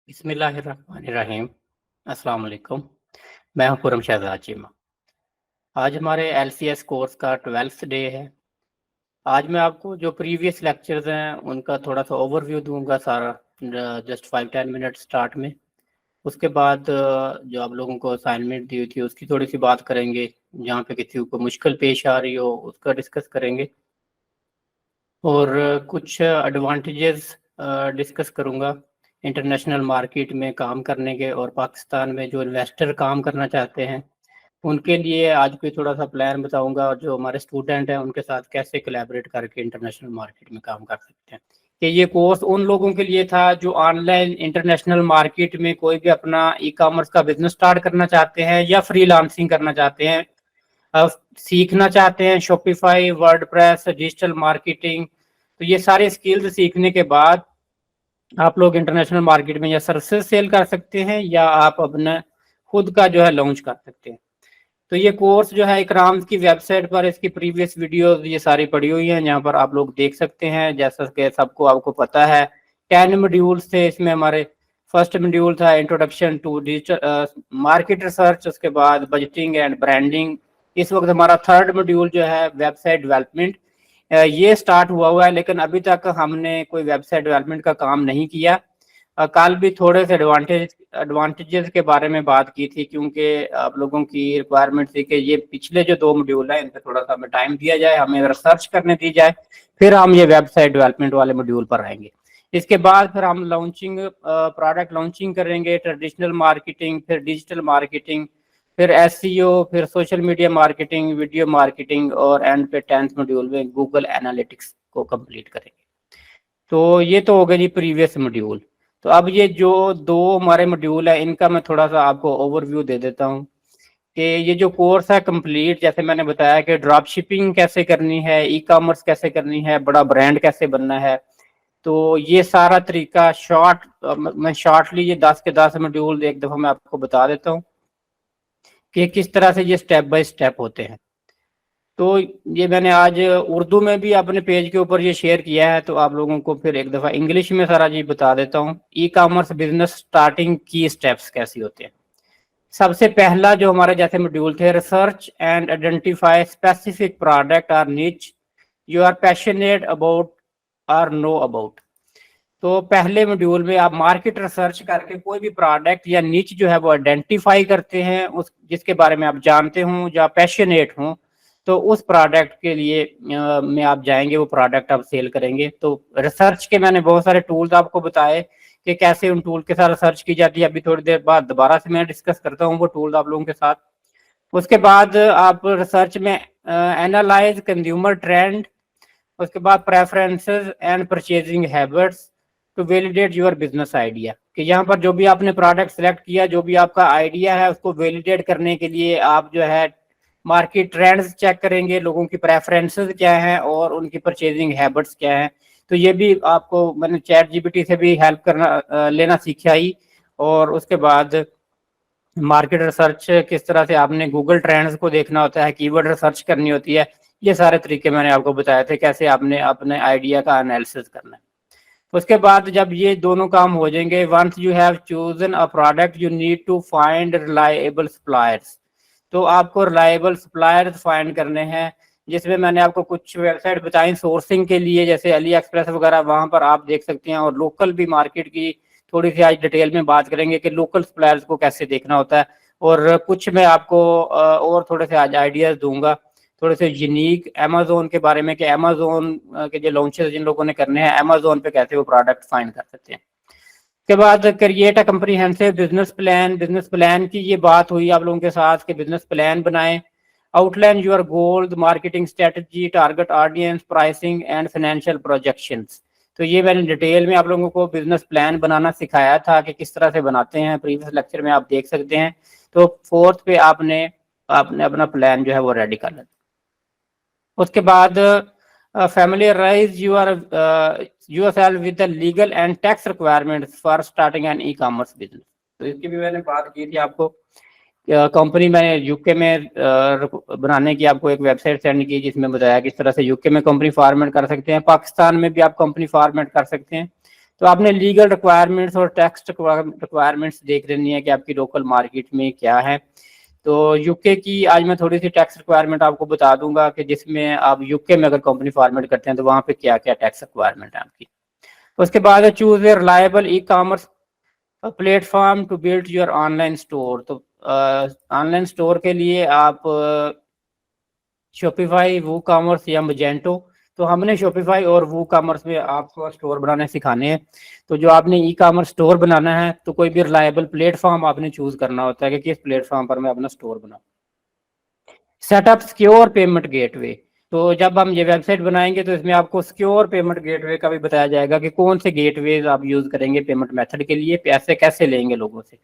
बिस्मिल्लाहिर्रहमानिर्रहीम। अस्सलाम वालेकुम। मैं हूं खुर्रम शहजाद चीमा। आज हमारे एलसीएस कोर्स का 12th डे है। आज मैं आपको जो प्रीवियस लेक्चर्स हैं उनका थोड़ा सा ओवरव्यू दूंगा सारा, जस्ट 5-10 मिनट स्टार्ट में। उसके बाद जो आप लोगों को असाइनमेंट दी हुई थी उसकी थोड़ी सी बात करेंगे। जहाँ पे किसी को मुश्किल पेश आ रही हो उसका डिस्कस करेंगे, और कुछ एडवांटेजेस डिस्कस करूंगा इंटरनेशनल मार्केट में काम करने के, और पाकिस्तान में जो इन्वेस्टर काम करना चाहते हैं उनके लिए आज कोई थोड़ा सा प्लान बताऊंगा, और जो हमारे स्टूडेंट हैं उनके साथ कैसे कोलैबोरेट करके इंटरनेशनल मार्केट में काम कर सकते हैं। कि ये कोर्स उन लोगों के लिए था जो ऑनलाइन इंटरनेशनल मार्केट में कोई भी अपना ई कॉमर्स का बिजनेस स्टार्ट करना चाहते हैं या फ्रीलांसिंग करना चाहते हैं, सीखना चाहते हैं शॉपिफाई, वर्डप्रेस, डिजिटल मार्केटिंग। तो ये सारे स्किल्स सीखने के बाद आप लोग इंटरनेशनल मार्केट में या सर्विसेज सेल कर सकते हैं या आप अपना खुद का जो है लॉन्च कर सकते हैं। तो ये कोर्स जो है इकराम की वेबसाइट पर इसकी प्रीवियस वीडियोस ये सारी पड़ी हुई हैं, जहाँ पर आप लोग देख सकते हैं। जैसा कि सबको आपको पता है 10 मॉड्यूल्स थे इसमें। हमारे फर्स्ट मॉड्यूल था introduction to digital market research, उसके बाद बजटिंग एंड ब्रांडिंग। इस वक्त हमारा थर्ड मॉड्यूल जो है वेबसाइट डेवलपमेंट, ये स्टार्ट हुआ है, लेकिन अभी तक हमने कोई वेबसाइट डेवलपमेंट का काम नहीं किया। कल भी थोड़े से एडवांटेजेस के बारे में बात की थी, क्योंकि आप लोगों की रिक्वायरमेंट थी कि ये पिछले जो 2 मॉड्यूल है इन पर थोड़ा सा हमें टाइम दिया जाए, हमें रिसर्च करने दी जाए, फिर हम ये वेबसाइट डेवलपमेंट वाले मॉड्यूल पर आएंगे। इसके बाद फिर हम लॉन्चिंग, प्रोडक्ट लॉन्चिंग करेंगे, ट्रेडिशनल मार्केटिंग, फिर डिजिटल मार्केटिंग, फिर एसईओ, फिर social media marketing, video marketing, और एंड पे 10th मॉड्यूल में गूगल एनालिटिक्स को कंप्लीट करेंगे। तो ये तो हो गया जी प्रीवियस मॉड्यूल। तो अब ये जो 2 हमारे मॉड्यूल है इनका मैं थोड़ा सा आपको ओवरव्यू दे देता हूँ कि ये जो कोर्स है कंप्लीट, जैसे मैंने बताया कि ड्रॉप शिपिंग कैसे करनी है, ई कॉमर्स कैसे करनी है, बड़ा ब्रांड कैसे बनना है। तो ये सारा तरीका मैं शॉर्टली ये 10 के 10 मॉड्यूल एक दफ़ा मैं आपको बता देता हूँ कि किस तरह से ये स्टेप बाय स्टेप होते हैं। तो ये मैंने आज उर्दू में भी अपने पेज के ऊपर ये शेयर किया है, तो आप लोगों को फिर एक दफ़ा इंग्लिश में सारा जी बता देता हूँ। ई कॉमर्स बिजनेस स्टार्टिंग की स्टेप्स कैसे होते हैं। सबसे पहला जो हमारे जैसे मॉड्यूल थे, research and identify specific product और निच यू आर पैशनेट अबाउट और नो अबाउट। तो पहले मॉड्यूल में आप मार्केट रिसर्च करके कोई भी प्रोडक्ट या निच जो है वो आइडेंटिफाई करते हैं, उस जिसके बारे में आप जानते हों या पैशनेट हों, तो उस प्रोडक्ट के लिए में आप जाएंगे, वो प्रोडक्ट आप सेल करेंगे। तो रिसर्च के मैंने बहुत सारे टूल्स आपको बताए कि कैसे उन टूल के साथ रिसर्च की जाती है। अभी थोड़ी देर बाद दोबारा से मैं डिस्कस करता हूँ वो टूल्स आप लोगों के साथ। उसके बाद आप रिसर्च में एनालाइज कंज्यूमर ट्रेंड, उसके बाद preferences and purchasing habits to validate your business idea. कि यहाँ पर जो भी आपने प्रोडक्ट सेलेक्ट किया, जो भी आपका आइडिया है, उसको वैलिडेट करने के लिए आप जो है मार्केट ट्रेंड्स चेक करेंगे, लोगों की प्रेफरेंसेस क्या हैं और उनकी परचेजिंग हैबिट्स क्या हैं। तो ये भी आपको मैंने चैट जीपीटी से भी हेल्प करना लेना सीखा ही। और उसके बाद मार्केट रिसर्च किस तरह से आपने गूगल ट्रेंड्स को देखना होता है, कीवर्ड रिसर्च करनी होती है। ये सारे तरीके मैंने आपको बताए थे कैसे आपने अपने आइडिया का एनालिसिस करना है। उसके बाद जब ये दोनों काम हो जाएंगे, once you have chosen a product you need to find reliable suppliers. तो आपको रिलायबल सप्लायर्स फाइंड करने हैं, जिसमें मैंने आपको कुछ वेबसाइट बताई सोर्सिंग के लिए, जैसे अली एक्सप्रेस वगैरह, वहां पर आप देख सकते हैं। और लोकल भी मार्केट की थोड़ी सी आज डिटेल में बात करेंगे कि लोकल सप्लायर्स को कैसे देखना होता है। और कुछ मैं आपको और थोड़े से आज आइडियाज दूंगा, थोड़े से यूनिक अमेजोन के बारे में, कि अमेजोन के जो लॉन्चेस जिन लोगों ने करने हैं अमेजोन पे कैसे वो प्रोडक्ट फाइंड कर सकते हैं। उसके बाद create a comprehensive business plan. Business plan की ये बात हुई आप लोगों के साथ कि बिजनेस प्लान बनाएं। Outline your goals, marketing strategy, target audience, pricing and financial projections. तो ये मैंने डिटेल में आप लोगों को बिजनेस प्लान बनाना सिखाया था कि किस तरह से बनाते हैं, प्रीवियस लेक्चर में आप देख सकते हैं। तो फोर्थ पे आपने आपने अपना प्लान जो है वो रेडी कर लेना। उसके बाद familiarize yourself with the legal and tax requirements for starting an e-commerce business। तो इसकी भी मैंने बात की थी आपको। कंपनी मैंने यूके में बनाने की आपको एक वेबसाइट सेंड की, जिसमें बताया किस तरह से यूके में कंपनी फॉर्मेट कर सकते हैं, पाकिस्तान में भी आप कंपनी फॉर्मेट कर सकते हैं। तो आपने लीगल रिक्वायरमेंट्स और टैक्स रिक्वायरमेंट्स देख लेनी है कि आपकी लोकल मार्केट में क्या है। तो यूके की आज मैं थोड़ी सी टैक्स रिक्वायरमेंट आपको बता दूंगा कि जिसमें आप यूके में अगर कंपनी फॉर्मेट करते हैं तो वहाँ पे क्या क्या टैक्स रिक्वायरमेंट है आपकी। उसके बाद choose a reliable e commerce platform to build your online store. तो ऑनलाइन स्टोर के लिए आप शॉपिफाई, वो कॉमर्स या मजेंटो। तो हमने शॉपिफाई और वो कॉमर्स में आपको स्टोर बनाने सिखाने हैं। तो जो आपने ई कॉमर्स स्टोर बनाना है तो कोई भी रिलायबल प्लेटफॉर्म आपने चूज करना होता है कि किस प्लेटफॉर्म पर मैं अपना स्टोर बनाऊं। Setup secure payment gateway. तो जब हम ये वेबसाइट बनाएंगे तो इसमें आपको सिक्योर पेमेंट गेटवे का भी बताया जाएगा कि कौन से गेटवेज आप यूज करेंगे पेमेंट मेथड के लिए, पैसे कैसे लेंगे लोगों से।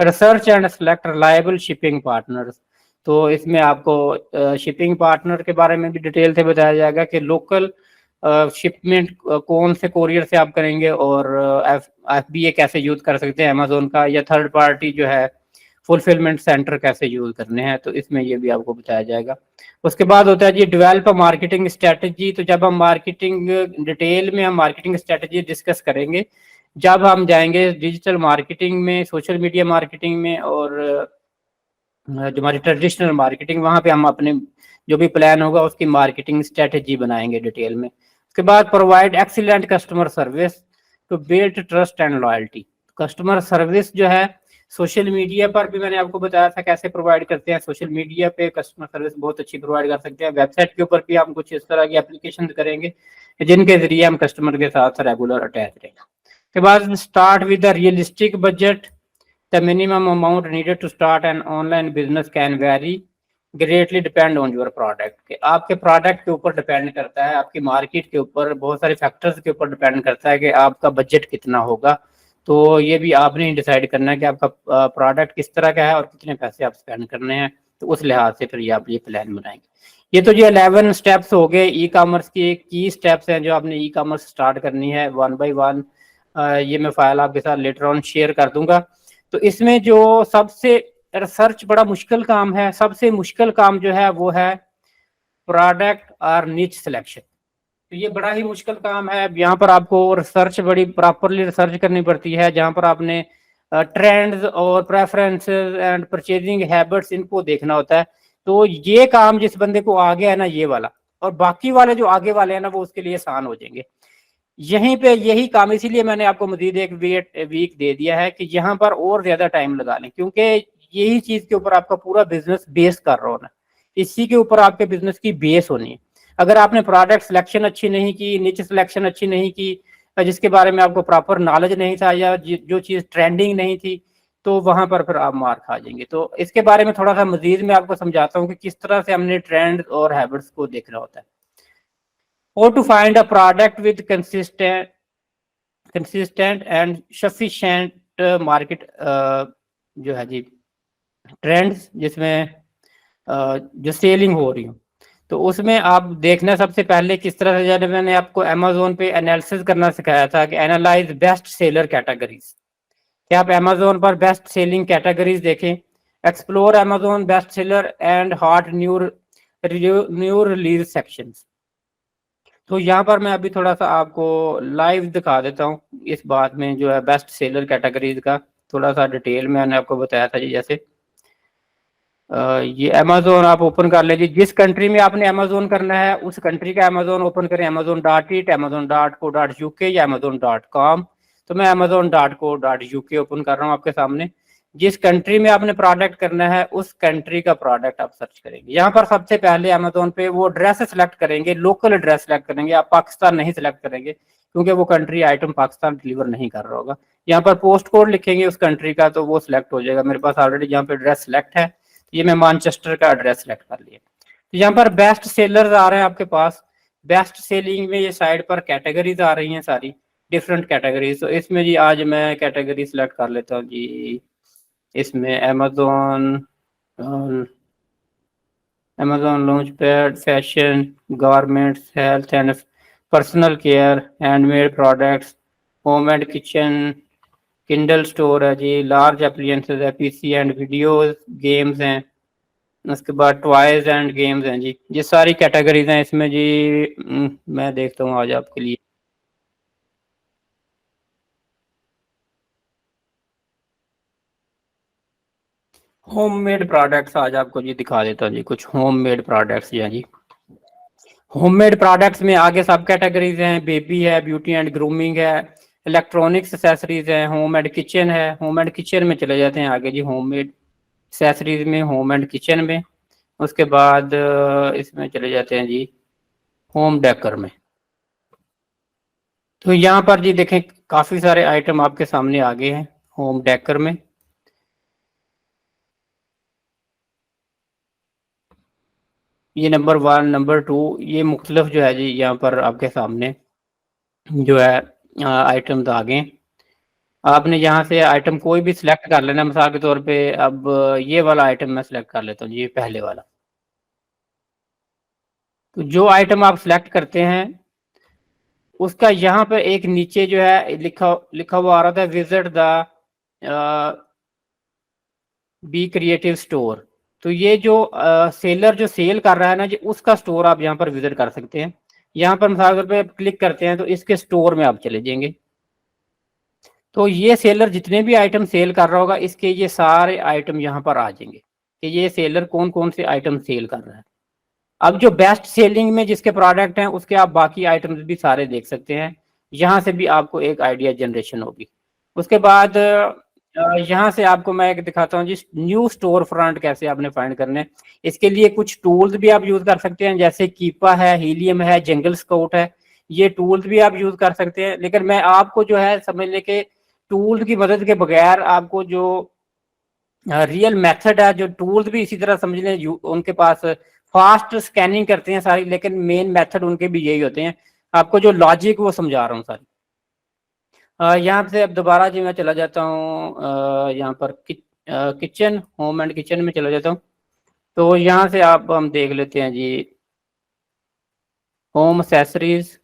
Research and select reliable shipping partners. तो इसमें आपको शिपिंग पार्टनर के बारे में भी डिटेल से बताया जाएगा कि लोकल शिपमेंट कौन से कोरियर से आप करेंगे और FBA कैसे यूज कर सकते हैं अमेजोन का, या थर्ड पार्टी जो है फुलफिलमेंट सेंटर कैसे यूज करने हैं। तो इसमें ये भी आपको बताया जाएगा। उसके बाद होता है जी डेवलप मार्केटिंग स्ट्रेटजी। तो जब हम मार्केटिंग डिटेल में हम मार्केटिंग स्ट्रेटजी डिस्कस करेंगे जब हम जाएंगे डिजिटल मार्केटिंग में, सोशल मीडिया मार्केटिंग में, और जो हमारी ट्रेडिशनल मार्केटिंग, वहाँ पे हम अपने जो भी प्लान होगा उसकी मार्केटिंग स्ट्रेटजी बनाएंगे डिटेल में। उसके बाद provide excellent customer service to build trust and loyalty. Customer service जो है सोशल मीडिया पर भी मैंने आपको बताया था कैसे प्रोवाइड करते हैं। सोशल मीडिया पे कस्टमर सर्विस बहुत अच्छी प्रोवाइड कर सकते हैं। वेबसाइट के ऊपर भी हम कुछ इस तरह की एप्लीकेशन करेंगे जिनके जरिए हम कस्टमर के साथ रेगुलर अटैच रहेंगे। उसके बाद start with the realistic budget. The minimum amount needed to start an online business can vary greatly depend on your product। कि आपके प्रोडक्ट के ऊपर डिपेंड करता है, आपकी मार्केट के ऊपर, बहुत सारे फैक्टर्स के ऊपर डिपेंड करता है कि आपका बजट कितना होगा। तो ये भी आपने डिसाइड करना है कि आपका प्रोडक्ट किस तरह का है और कितने पैसे आप स्पेंड करने हैं। तो उस लिहाज से फिर आप ये प्लान बनाएंगे। ये तो जो 11 स्टेप्स हो गए ई कॉमर्स के की स्टेप्स हैं जो आपने ई कॉमर्स स्टार्ट करनी है वन बाय वन। ये मैं फाइल आपके साथ लेटर ऑन शेयर कर दूंगा। तो इसमें जो सबसे रिसर्च बड़ा मुश्किल काम है, सबसे मुश्किल काम जो है वो है प्रोडक्ट और निच सिलेक्शन। तो ये बड़ा ही मुश्किल काम है। यहाँ पर आपको रिसर्च बड़ी प्रॉपरली रिसर्च करनी पड़ती है, जहाँ पर आपने ट्रेंड्स और प्रेफरेंसेस एंड परचेजिंग हैबिट्स इनको देखना होता है। तो ये काम जिस बंदे को आ गया है ना ये वाला, और बाकी वाले जो आगे वाले हैं ना वो उसके लिए आसान हो जाएंगे। यहीं पे यही काम, इसीलिए मैंने आपको मजीद एक वीक दे दिया है कि यहाँ पर और ज्यादा टाइम लगा लें, क्योंकि यही चीज के ऊपर आपका पूरा बिजनेस बेस कर रहा होना, इसी के ऊपर आपके बिजनेस की बेस होनी है। अगर आपने प्रोडक्ट सिलेक्शन अच्छी नहीं की, निच सिलेक्शन अच्छी नहीं की, जिसके बारे में आपको प्रॉपर नॉलेज नहीं था, या जो चीज ट्रेंडिंग नहीं थी, तो वहां पर फिर आप मार खा जाएंगे। तो इसके बारे में थोड़ा सा मजीद मैं आपको समझाता हूँ कि किस तरह से हमने ट्रेंड और हैबिट्स को देखना होता है। Or to find a product with consistent and sufficient market जो है जी ट्रेंड्स, जिसमें जो सेलिंग हो रही हो। तो उसमें आप देखना सबसे पहले किस तरह से, जब मैंने आपको अमेजोन पे एनालिसिस करना सिखाया था कि एनालाइज बेस्ट सेलर कैटेगरीज, कि आप अमेजोन पर बेस्ट सेलिंग कैटेगरीज देखें। Explore Amazon best seller and hot new release sections. तो यहाँ पर मैं अभी थोड़ा सा आपको लाइव दिखा देता हूँ इस बात में, जो है बेस्ट सेलर कैटेगरीज का थोड़ा सा डिटेल मैंने आपको बताया था जी। जैसे ये अमेजोन आप ओपन कर लीजिए, जिस कंट्री में आपने अमेजोन करना है उस कंट्री का अमेजोन ओपन करें, amazon.it, amazon.co.uk या amazon.com। तो मैं amazon.co.uk ओपन कर रहा हूँ आपके सामने। जिस कंट्री में आपने प्रोडक्ट करना है उस कंट्री का प्रोडक्ट आप सर्च करेंगे। यहाँ पर सबसे पहले अमेजोन पे वो ड्रेस सेलेक्ट करेंगे, लोकल ड्रेस सेलेक्ट करेंगे, आप पाकिस्तान नहीं सेलेक्ट करेंगे क्योंकि वो कंट्री आइटम पाकिस्तान डिलीवर नहीं कर रहा होगा। यहाँ पर पोस्ट कोड लिखेंगे उस कंट्री का तो वो सिलेक्ट हो जाएगा। मेरे पास ऑलरेडी यहाँ पे ड्रेस सेलेक्ट है, ये मैं मैनचेस्टर का एड्रेस सेलेक्ट कर लिया। तो यहाँ पर बेस्ट सेलर्स आ रहे हैं आपके पास। बेस्ट सेलिंग में ये साइड पर कैटेगरीज आ रही हैं सारी डिफरेंट कैटेगरीज। तो इसमें जी आज मैं कैटेगरी सेलेक्ट कर लेता हूँ जी। इसमें Amazon launch pad, fashion, garments, health and personal care, handmade products, home and kitchen, Kindle store है जी, लार्ज एप्लियंसेस है, पीसी एंड वीडियोस, गेम्स हैं, उसके बाद टॉयज एंड गेम्स हैं जी। ये सारी कैटेगरीज हैं इसमें जी। मैं देखता हूँ आज आपके लिए। होममेड प्रोडक्ट्स आज आपको जी दिखा देता हूँ जी, कुछ होममेड प्रोडक्ट्स या जी। होममेड प्रोडक्ट्स में आगे सब कैटेगरीज हैं, बेबी है, ब्यूटी एंड ग्रूमिंग है, इलेक्ट्रॉनिक्स एक्सेसरीज है, होम एंड किचन है। होम एंड किचन में चले जाते हैं आगे जी, होममेड एक्सेसरीज में, होम एंड किचन में। उसके बाद इसमें चले जाते हैं जी होम डेकर में। तो यहाँ पर जी देखें काफी सारे आइटम आपके सामने आगे हैं होम डेकर में। ये नंबर 1 नंबर 2 ये मुख्तलिफ जो है जी यहाँ पर आपके सामने जो है आइटम्स आ गए। आपने यहाँ से आइटम कोई भी सिलेक्ट कर लेना, मिसाल के तौर पे अब ये वाला आइटम मैं सिलेक्ट कर लेता हूँ, ये पहले वाला। तो जो आइटम आप सिलेक्ट करते हैं उसका यहाँ पर एक नीचे जो है लिखा लिखा हुआ आ रहा था, visit the be creative store. तो ये जो सेलर जो सेल कर रहा है ना जी, उसका स्टोर आप यहाँ पर विजिट कर सकते हैं। यहाँ पर मिसाल के तौर पे क्लिक करते हैं तो इसके स्टोर में आप चले जाएंगे। तो ये सेलर जितने भी आइटम सेल कर रहा होगा इसके ये सारे आइटम यहाँ पर आ जाएंगे कि ये सेलर कौन कौन से आइटम सेल कर रहा है। अब जो बेस्ट सेलिंग में जिसके प्रोडक्ट हैं उसके आप बाकी आइटम्स भी सारे देख सकते हैं। यहाँ से भी आपको एक आइडिया जनरेशन होगी। उसके बाद यहाँ से आपको मैं एक दिखाता हूँ जी, न्यू स्टोर फ्रंट कैसे आपने फाइंड करने। इसके लिए कुछ टूल्स भी आप यूज कर सकते हैं, जैसे कीपा है, हीलियम है, जंगल स्काउट है। ये टूल्स भी आप यूज कर सकते हैं, लेकिन मैं आपको जो है समझने के टूल की मदद के बगैर आपको जो रियल मेथड है, जो टूल्स भी इसी तरह समझ लें उनके पास फास्ट स्कैनिंग करते हैं सारी, लेकिन मेन मेथड उनके भी यही होते हैं। आपको जो लॉजिक वो समझा रहा हूँ सारी। यहाँ से अब दोबारा जी मैं चला जाता हूँ यहाँ पर किचन, होम एंड किचन में चला जाता हूँ। तो यहाँ से आप हम देख लेते हैं जी home accessories.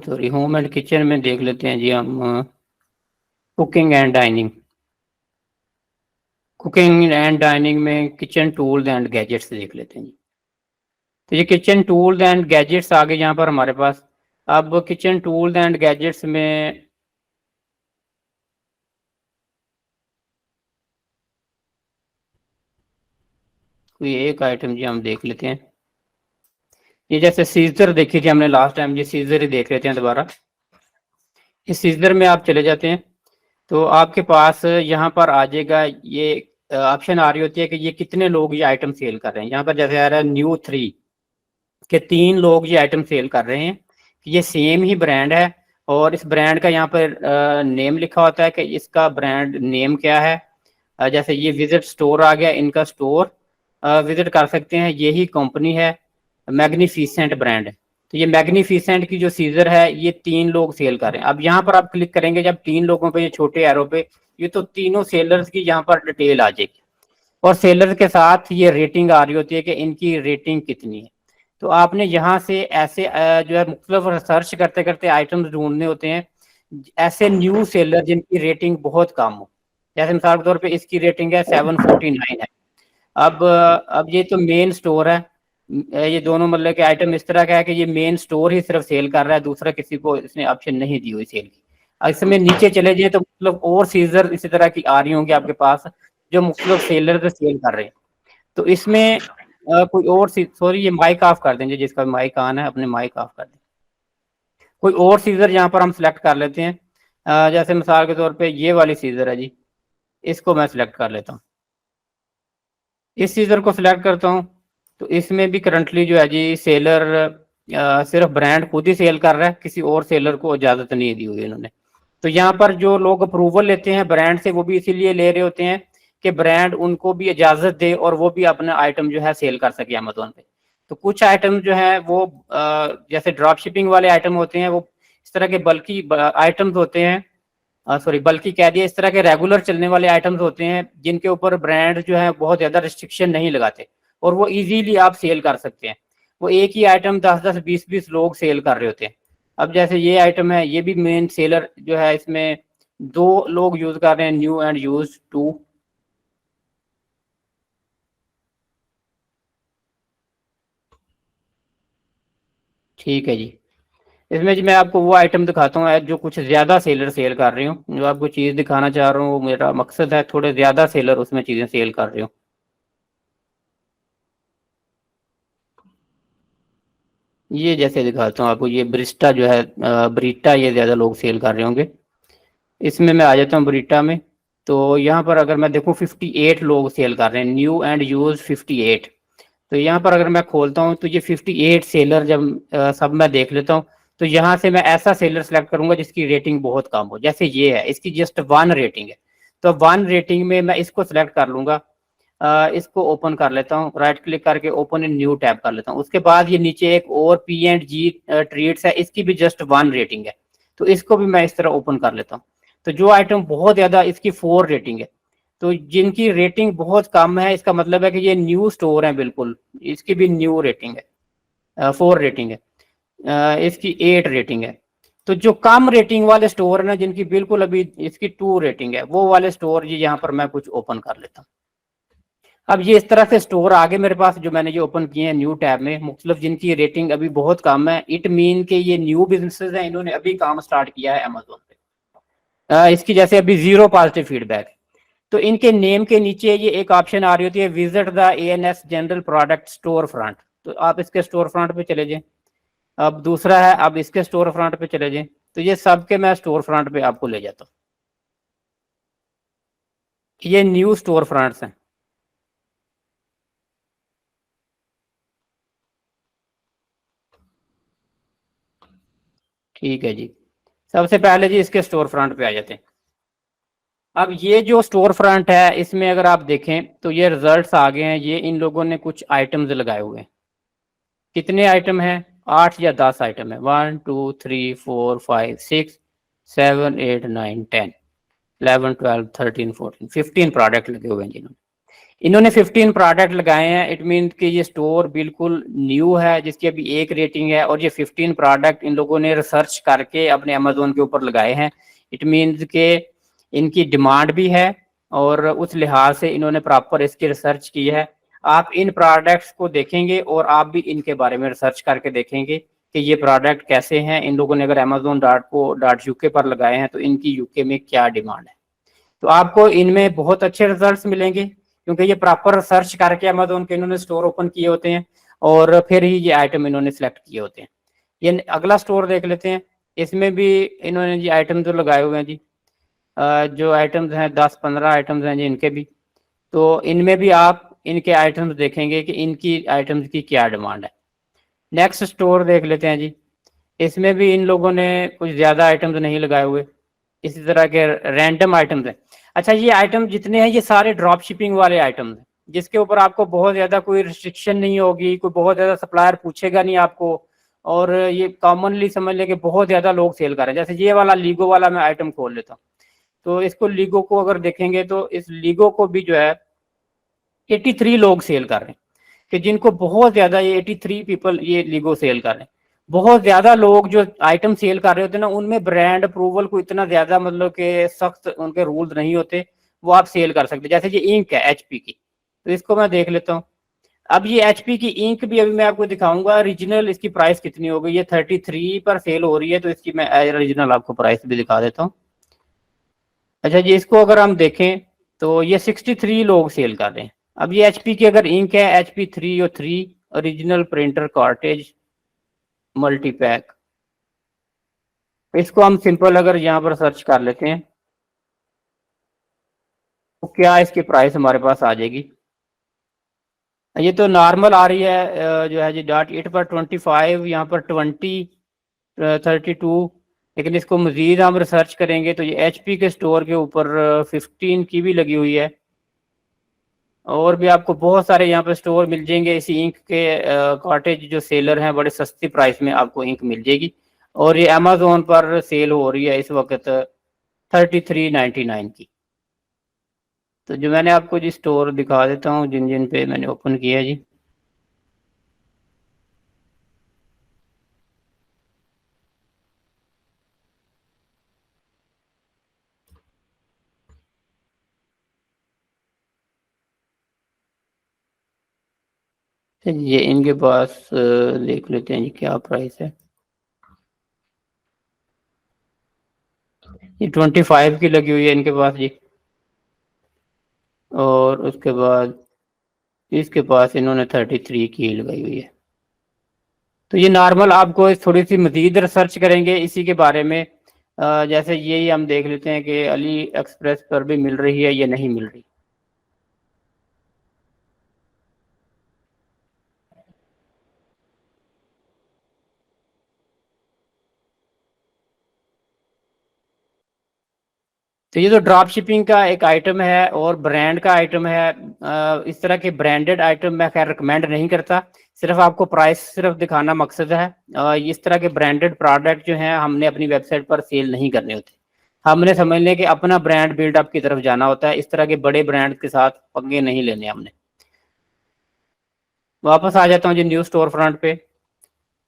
Sorry, home and kitchen में देख लेते हैं जी हम cooking and dining. Cooking and dining में किचन टूल्स एंड गैजेट्स देख लेते हैं जी। तो ये किचन टूल्स एंड गैजेट्स आ गए यहाँ पर हमारे पास। अब किचन टूल्स एंड गैजेट्स में कोई एक आइटम जी हम देख लेते हैं। ये जैसे सीजर देखी थी हमने लास्ट टाइम, ये सीजर ही देख लेते हैं दोबारा। इस सीजर में आप चले जाते हैं तो आपके पास यहाँ पर आ जाएगा, ये ऑप्शन आ रही होती है कि ये कितने लोग ये आइटम सेल कर रहे हैं। यहाँ पर जैसे आ रहा है न्यू 3 के 3 लोग ये आइटम सेल कर रहे हैं। ये सेम ही ब्रांड है और इस ब्रांड का यहाँ पर नेम लिखा होता है कि इसका ब्रांड नेम क्या है। जैसे ये विजिट स्टोर आ गया, इनका स्टोर विजिट कर सकते हैं, यही कंपनी है, मैग्निफिसेंट ब्रांड है। तो ये मैग्निफिसेंट की जो सीजर है ये 3 लोग सेल कर रहे हैं। अब यहाँ पर आप क्लिक करेंगे जब 3 लोगों पे, ये छोटे एरो पे, ये तो तीनों सेलर्स की यहाँ पर डिटेल आ जाएगी और सेलर के साथ ये रेटिंग आ रही होती है कि इनकी रेटिंग कितनी है। तो आपने यहाँ से ऐसे जो है मुख्तलिफ रिसर्च करते करते आइटम्स ढूंढने होते हैं, ऐसे न्यू सेलर जिनकी रेटिंग बहुत कम हो। जैसे मिसाल के तौर पे इसकी रेटिंग है 749 है। अब ये तो मेन स्टोर है, ये दोनों मतलब के आइटम इस तरह का है कि ये मेन स्टोर ही सिर्फ सेल कर रहा है, दूसरा किसी को इसने ऑप्शन नहीं दी हुई सेल की। इसमें नीचे चले जाए तो मतलब और सीजर इसी तरह की आ रही होंगी आपके पास, जो मुख्तलिफ सेलर सेल कर रहे हैं। तो इसमें कोई और सॉरी, ये माइक ऑफ कर देंगे, जिसका माइक ऑन है अपने माइक ऑफ कर दें। कोई और सीजर यहाँ पर हम सिलेक्ट कर लेते हैं। जैसे मिसाल के तौर पे ये वाली सीजर है जी, इसको मैं सिलेक्ट कर लेता हूँ। इस सीजर को सिलेक्ट करता हूँ तो इसमें भी करंटली जो है जी सेलर सिर्फ ब्रांड खुद ही सेल कर रहा है, किसी और सेलर को इजाजत नहीं दी हुई इन्होंने। तो यहाँ पर जो लोग अप्रूवल लेते हैं ब्रांड से, वो भी इसीलिए ले रहे होते हैं कि ब्रांड उनको भी इजाजत दे और वो भी अपना आइटम जो है सेल कर सके अमेजोन पे। तो कुछ आइटम जो है वो जैसे ड्रॉप शिपिंग वाले आइटम होते हैं, वो इस तरह के बल्कि आइटम्स होते हैं, सॉरी बल्कि कह दिया, इस तरह के रेगुलर चलने वाले आइटम्स होते हैं जिनके ऊपर ब्रांड जो है बहुत ज्यादा रिस्ट्रिक्शन नहीं लगाते और वो इजीली आप सेल कर सकते हैं। वो एक ही आइटम 10-10 20-20 लोग सेल कर रहे होते हैं। अब जैसे ये आइटम है, ये भी मेन सेलर जो है, इसमें 2 लोग यूज कर रहे हैं, न्यू एंड यूज 2। ठीक है जी। इसमें जी मैं आपको वो आइटम दिखाता हूँ जो कुछ ज़्यादा सेलर सेल कर रही हूँ। जो आपको चीज़ दिखाना चाह रहा हूँ, वो मेरा मकसद है थोड़े ज़्यादा सेलर उसमें चीज़ें सेल कर रही हूँ। ये जैसे दिखाता हूँ आपको, ये ब्रिस्टा जो है, ब्रीटा, ये ज़्यादा लोग सेल कर रहे होंगे। इसमें मैं आ जाता हूँ ब्रीटा में। तो यहाँ पर अगर मैं देखूँ 58 लोग सेल कर रहे हैं, न्यू एंड यूज 58। तो यहाँ पर अगर मैं खोलता हूँ तो ये 58 सेलर जब सब मैं देख लेता हूँ, तो यहाँ से मैं ऐसा सेलर सेलेक्ट करूंगा जिसकी रेटिंग बहुत कम हो। जैसे ये है, इसकी जस्ट 1 रेटिंग है, तो 1 रेटिंग में मैं इसको सिलेक्ट कर लूंगा। इसको ओपन कर लेता हूँ, राइट क्लिक करके ओपन इन न्यू टैब कर लेता हूँ। उसके बाद ये नीचे एक और P&G ट्रीट्स है, इसकी भी जस्ट 1 रेटिंग है, तो इसको भी मैं इस तरह ओपन कर लेता हूँ। तो जो आइटम बहुत ज्यादा, इसकी 4 रेटिंग है। तो जिनकी रेटिंग बहुत कम है, इसका मतलब है कि ये न्यू स्टोर है बिल्कुल, इसकी भी न्यू रेटिंग है, 4 रेटिंग है। इसकी 8 रेटिंग है। तो जो कम रेटिंग वाले स्टोर है ना, जिनकी बिल्कुल अभी इसकी 2 रेटिंग है, वो वाले स्टोर जी यहाँ पर मैं कुछ ओपन कर लेता हूँ। अब ये इस तरह से स्टोर आगे मेरे पास जो मैंने ये ओपन किए हैं न्यू टैब में, मुख्तलिफ जिनकी रेटिंग अभी बहुत कम है। इट मीन के ये न्यू बिजनेसेस हैं, इन्होंने अभी काम स्टार्ट किया है अमेजोन पे। इसकी जैसे अभी 0 पॉजिटिव फीडबैक। तो इनके नेम के नीचे ये एक ऑप्शन आ रही होती है, visit the ANS general product store front. तो आप इसके स्टोर फ्रंट पे चले जाएं। अब दूसरा है, अब इसके स्टोर फ्रंट पे चले जाएं। तो ये सब के मैं स्टोर फ्रंट पे आपको ले जाता हूँ। ये न्यू स्टोर फ्रंट्स हैं। ठीक है जी। सबसे पहले जी इसके स्टोर फ्रंट पे आ जाते हैं। अब ये जो स्टोर फ्रंट है, इसमें अगर आप देखें तो ये रिजल्ट्स आ गए हैं। ये इन लोगों ने कुछ आइटम्स लगाए हुए हैं। कितने आइटम हैं? 8 या 10 आइटम है। 1 2 3 4 5 6 7 8 9 10 11 12 13 14 15 प्रोडक्ट लगे हुए हैं जिन्होंने। इन्होंने 15 प्रोडक्ट लगाए हैं। इट मीन कि ये स्टोर बिल्कुल न्यू है, जिसकी अभी 1 रेटिंग है, और ये 15 प्रोडक्ट इन लोगों ने रिसर्च करके अपने अमेजोन के ऊपर लगाए हैं। इट मीन्स के इनकी डिमांड भी है, और उस लिहाज से इन्होंने प्रॉपर इसकी रिसर्च की है। आप इन प्रोडक्ट्स को देखेंगे और आप भी इनके बारे में रिसर्च करके देखेंगे कि ये प्रोडक्ट कैसे हैं। इन लोगों ने अगर amazon.co.uk पर लगाए हैं तो इनकी यूके में क्या डिमांड है। तो आपको इनमें बहुत अच्छे रिजल्ट्स मिलेंगे, क्योंकि ये प्रॉपर सर्च करके अमेजोन के इन्होंने स्टोर ओपन किए होते हैं, और फिर ही ये आइटम इन्होंने सेलेक्ट किए होते हैं। ये अगला स्टोर देख लेते हैं। इसमें भी इन्होंने जी आइटम जो लगाए हुए हैं जी, जो आइटम्स हैं 10-15 आइटम्स हैं जी इनके भी। तो इनमें भी आप इनके आइटम्स देखेंगे कि इनकी आइटम्स की क्या डिमांड है। नेक्स्ट स्टोर देख लेते हैं जी। इसमें भी इन लोगों ने कुछ ज़्यादा आइटम्स नहीं लगाए हुए, इसी तरह के रैंडम आइटम्स हैं। अच्छा, ये आइटम जितने हैं ये सारे ड्रॉप शिपिंग वाले आइटम्स हैं, जिसके ऊपर आपको बहुत ज़्यादा कोई रिस्ट्रिक्शन नहीं होगी, कोई बहुत ज़्यादा सप्लायर पूछेगा नहीं आपको। और ये कॉमनली समझ लें कि बहुत ज़्यादा लोग सेल कर रहे हैं। जैसे ये वाला लीगो वाला मैं आइटम खोल लेता हूँ। तो इसको लीगो को अगर देखेंगे तो इस लीगो को भी जो है 83 लोग सेल कर रहे हैं, कि जिनको बहुत ज्यादा, ये 83 पीपल ये लीगो सेल कर रहे हैं। बहुत ज्यादा लोग जो आइटम सेल कर रहे होते हैं ना, उनमें ब्रांड अप्रूवल को इतना ज्यादा मतलब कि सख्त उनके रूल्स नहीं होते, वो आप सेल कर सकते। जैसे ये इंक है एचपी की, तो इसको मैं देख लेता हूँ। अब ये एचपी की इंक भी अभी मैं आपको दिखाऊंगा ओरिजिनल, इसकी प्राइस कितनी हो गई। ये 33 पर सेल हो रही है, तो इसकी मैं ओरिजिनल आपको प्राइस भी दिखा देता हूँ। अच्छा जी, इसको अगर हम देखें तो ये 63 लोग सेल कर रहे हैं। अब ये एचपी की अगर इंक है, HP 303 original printer cartridge multipack, इसको हम सिंपल अगर यहाँ पर सर्च कर लेते हैं तो क्या इसकी प्राइस हमारे पास आ जाएगी। ये तो नॉर्मल आ रही है, जो है जी .8 पर 25, यहाँ पर 20, 32। लेकिन इसको मजीद हम रिसर्च करेंगे तो ये एचपी के स्टोर के ऊपर 15 की भी लगी हुई है। और भी आपको बहुत सारे यहाँ पे स्टोर मिल जाएंगे इसी इंक के। कॉटेज जो सेलर हैं, बड़े सस्ती प्राइस में आपको इंक मिल जाएगी। और ये अमेजोन पर सेल हो रही है इस वक्त 33.99 की। तो जो मैंने आपको जी स्टोर दिखा देता हूँ जिन जिन पे मैंने ओपन किया है जी। ये इनके पास देख लेते हैं जी क्या प्राइस है। ये 25 की लगी हुई है इनके पास जी। और उसके बाद इसके पास इन्होंने 33 की लगाई हुई है। तो ये नॉर्मल आपको थोड़ी सी मजीद रिसर्च करेंगे इसी के बारे में। जैसे यही हम देख लेते हैं कि अली एक्सप्रेस पर भी मिल रही है या नहीं मिल रही। तो ये तो ड्रॉप शिपिंग का एक आइटम है और ब्रांड का आइटम है। इस तरह के ब्रांडेड आइटम मैं खैर रिकमेंड नहीं करता, सिर्फ आपको प्राइस सिर्फ दिखाना मकसद है। इस तरह के ब्रांडेड प्रोडक्ट जो हैं हमने अपनी वेबसाइट पर सेल नहीं करने होते। हमने समझ लें कि अपना ब्रांड बिल्डअप की तरफ जाना होता है, इस तरह के बड़े ब्रांड के साथ पंगे नहीं लेने हमने। वापस आ जाता हूँ जी न्यू स्टोर फ्रंट पे।